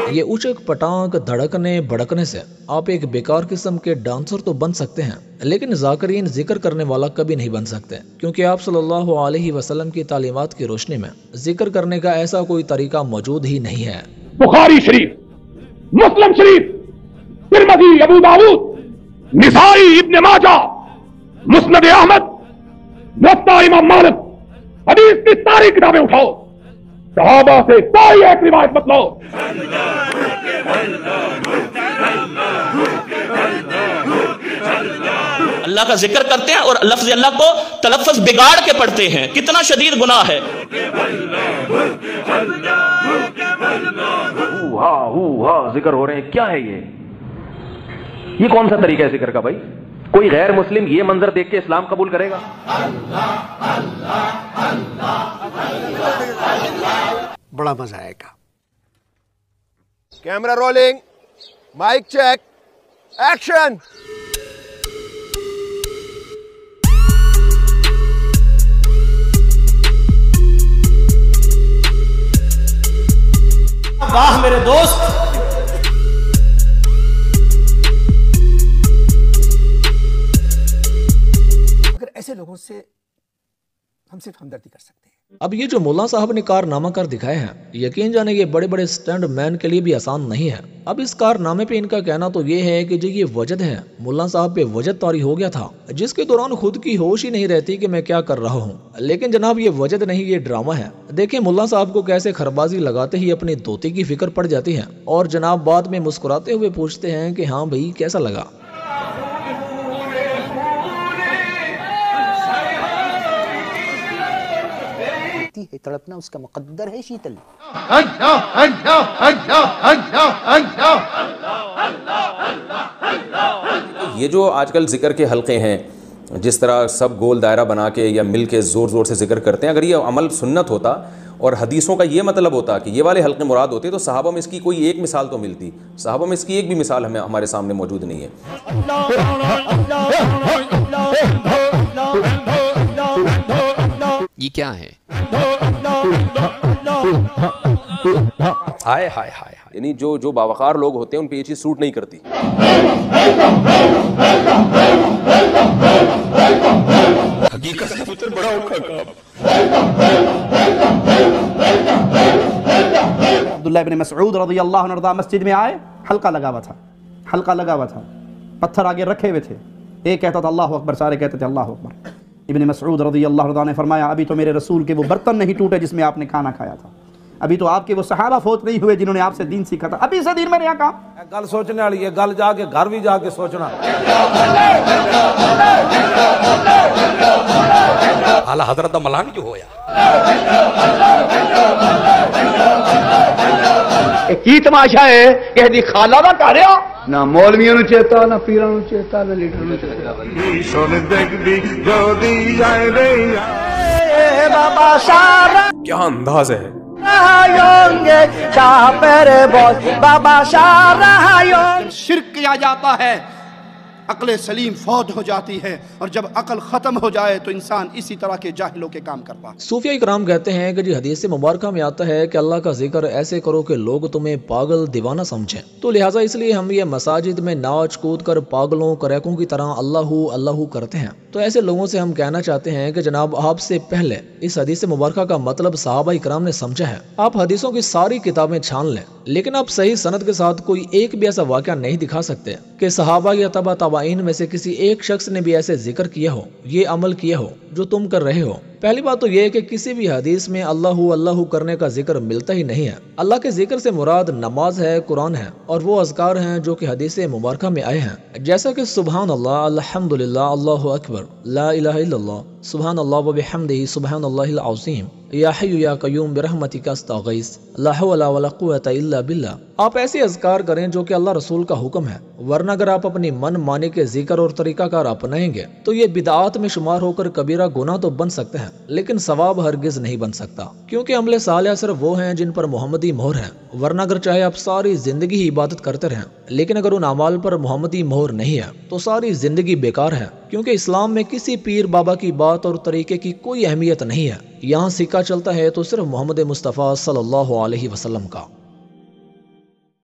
یہ उचक पटांग धड़कने भड़कने से आप एक बेकार किस्म के डांसर तो बन सकते हैं, लेकिन ज़ाकिरीन जिक्र करने वाला कभी नहीं बन सकते, क्योंकि आप सल्लल्लाहु अलैहि वसल्लम की तालीमात की रोशनी में जिक्र करने का ऐसा कोई तरीका मौजूद ही नहीं है। बुखारी शरीफ, मुस्लिम शरीफ, तिरमिज़ी, अबू दाऊद, निसाई, इब्न माजा, मुस्नद अहमद, मुवत्ता इमाम मालिक, हदीस की सारी किताबें उठाओ, सहाबा से कोई एक रिवायत मत लो। अल्लाह का जिक्र करते हैं और लफ्ज़ अल्लाह को तलफ़्फ़ुज़ बिगाड़ के पढ़ते हैं, कितना शदीद गुनाह है। जिक्र हो रहे हैं, क्या है ये कौन सा तरीका है जिक्र का भाई? कोई गैर मुस्लिम ये मंजर देख के इस्लाम कबूल करेगा? बड़ा मजा आएगा। Camera rolling, mic check, action. वाह मेरे दोस्त, अगर ऐसे लोगों से हम सिर्फ हमदर्दी कर सकते हैं। अब ये जो मुल्ला साहब ने कारनामा कर दिखाए हैं, यकीन जाने ये बड़े बड़े स्टैंड मैन के लिए भी आसान नहीं है। अब इस कारनामे पे इनका कहना तो ये है कि जो ये वजद है, मुल्ला साहब पे वजद तारी हो गया था, जिसके दौरान खुद की होश ही नहीं रहती कि मैं क्या कर रहा हूँ। लेकिन जनाब ये वजद नहीं, ये ड्रामा है। देखें मुल्ला साहब को कैसे खरबाजी लगाते ही अपनी धोती की फिक्र पड़ जाती है, और जनाब बाद में मुस्कुराते हुए पूछते हैं कि हाँ भाई कैसा लगा। है तड़पना उसका मुकद्दर है शीतल। ये जो आजकल जिक्र के हलके हैं, जिस तरह सब गोल दायरा बना के या मिल के ज़ोर ज़ोर से जिक्र करते हैं, अगर ये अमल सुन्नत होता और हदीसों का ये मतलब होता कि ये वाले हलके मुराद होते, तो सहाबा में इसकी कोई एक मिसाल तो मिलती। सहाबा में इसकी एक भी मिसाल हमारे सामने मौजूद नहीं है। ये क्या है? हाय हाय हाय, यानी जो बावकार लोग होते हैं उन पे ये चीज सूट नहीं करती। हकीकत से पुत्र बड़ा औखा काम। अब्दुल्लाह इब्न मसऊद रज़ियल्लाहु अन्हु मस्जिद में आए, हल्का लगा हुआ था, पत्थर आगे रखे हुए थे। एक कहता था अल्लाह अकबर, सारे कहते थे अल्लाह अकबर। इब्न मसऊद रज़ियल्लाहु अन्हु ने फरमाया, अभी तो मेरे रसूल के वो बर्तन नहीं टूटे जिसमें आपने खाना खाया था, अभी तो आपके वो सहाबा फौत नहीं हुए जिन्होंने आपसे दीन सीखा था, अभी से दीन मैंने यहाँ कहा। गल सोचने वाली है, गल जाके घर भी जाके सोचना। आला हजरत दा मलान क्यों होया? की तमाशा है कि दी खाला दा घर आ, ना मौलवियों नु चेता, ना पीरां नु चेता, ना लीडर नु चेता। क्या अंदाज है। शिर्क किया जाता है, अक्ल सलीम फौत हो जाती है, और जब अक्ल खत्म हो जाए तो इंसान इसी तरह के जाहिलों के काम करता है। सूफिया इकराम कहते हैं कि जी हदीस मुबारक में आता है कि अल्लाह का जिक्र ऐसे करो कि लोग तुम्हें पागल दीवाना समझें, तो लिहाजा इसलिए हम ये मसाजिद में नाच कूद कर पागलों करैकों की तरह अल्लाहू अल्लाहू करते हैं। तो ऐसे लोगों से हम कहना चाहते हैं कि जनाब आपसे पहले इस हदीस मुबारक का मतलब सहाबा इकराम ने समझा है। आप हदीसों की सारी किताबें छान लें, लेकिन आप सही सनद के साथ कोई एक भी ऐसा वाक़या नहीं दिखा सकते कि सहाबा या तबा तबाइन में से किसी एक शख्स ने भी ऐसे जिक्र किया हो, ये अमल किया हो जो तुम कर रहे हो। पहली बात तो ये है कि किसी भी हदीस में अल्लाहू अल्लाहू करने का जिक्र मिलता ही नहीं है। अल्लाह के जिक्र से मुराद नमाज है, कुरान है, और वो अज़कार हैं जो कि हदीस मुबारक में आए हैं, जैसा कि सुबहान अल्लाह, अल्हम्दुलिल्लाह, अल्लाहु अकबर, ला इलाहा इल्लल्लाह, सुबहान अल्लाह व बिहम्दिही, सुबहान अल्लाहिल अज़ीम, या हय्यु या क़य्यूम बिरहमतिका अस्तगीस, ला हौला वला कुव्वता इल्ला बिल्लाह। आप ऐसे अज़कार करें जो कि अल्लाह रसूल का हुक्म है, वरना अगर आप अपनी मन माने के जिक्र और तरीकाकार अपनाएंगे तो ये बिदआत में शुमार होकर कबीरा गुनाह तो बन सकते हैं। لیکن ثواب ہرگز نہیں بن سکتا، کیونکہ عمل صالح صرف وہ ہیں جن پر محمدی مہر ہے، ورنہ اگر چاہے آپ ساری زندگی ہی عبادت کرتے رہیں لیکن اگر ان اعمال پر محمدی مہر نہیں ہے تو ساری زندگی بیکار ہے، کیونکہ اسلام میں کسی پیر بابا کی بات اور طریقے کی کوئی اہمیت نہیں ہے، یہاں سکہ چلتا ہے تو صرف محمد مصطفیٰ صلی اللہ علیہ وسلم کا۔